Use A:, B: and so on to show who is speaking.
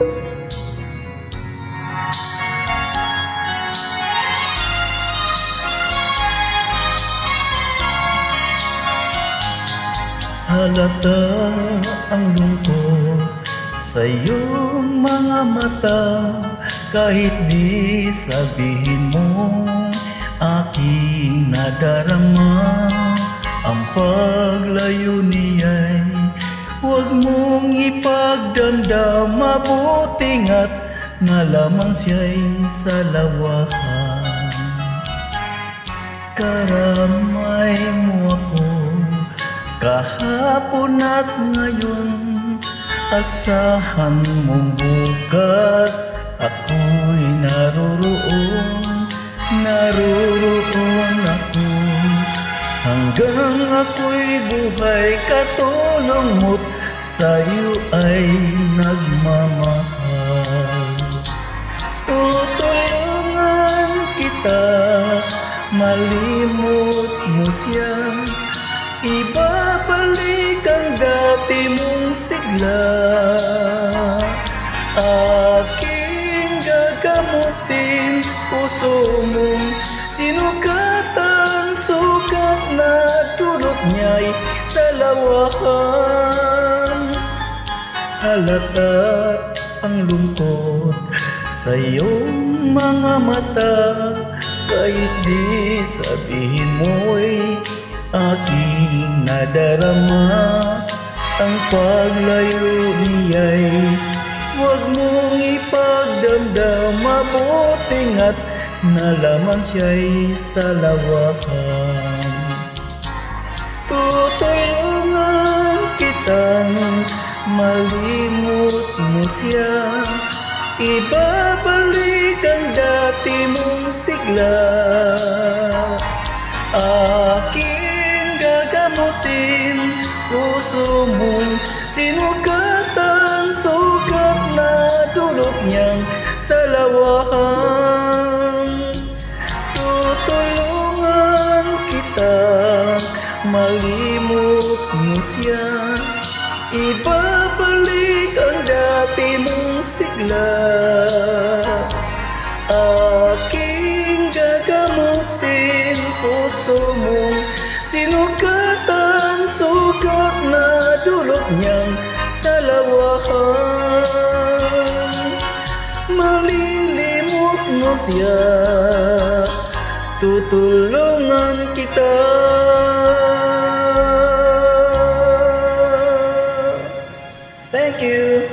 A: Halata ang lungkot sa iyong mga mata, kahit di sabihin mo aking nadarama. Ang paglayo niya'y huwag mong ipagdamdam, mabuting at nalaman siya'y sa lawahan. Karamay mo ako kahapon at ngayon, asahan mong bukas ako'y naroon ako. Hanggang ako'y buhay, katulong mo't sa'yo ay nagmamahal. Tutulungan kita, malimot mo siya, ibabalik ang dati mong sigla. Aking gagamutin puso mong sinukatan, sugat na dulot niya'y sa lawahan. Halata ang lungkot sa iyong mga mata, kahit di sabihin mo'y aking nadarama. Ang paglayo niya'y huwag mong ipagdamdam, mabuting at nalaman siya'y sa lawakan. Tutulungan kitang malimot mo siya, ibabalik ang dati mong sigla. Aking gagamutin puso mong sinukatan, sugat na dulot niyang sa lawahan. Tutulungan kita, malimot mo siya, ibabalik ang dati mong sigla. Aking gagamutin puso mong sinukatan, sugat na dulot niyang sa lawahan. Malilimot mo siya, tutulungan kita. Thank you.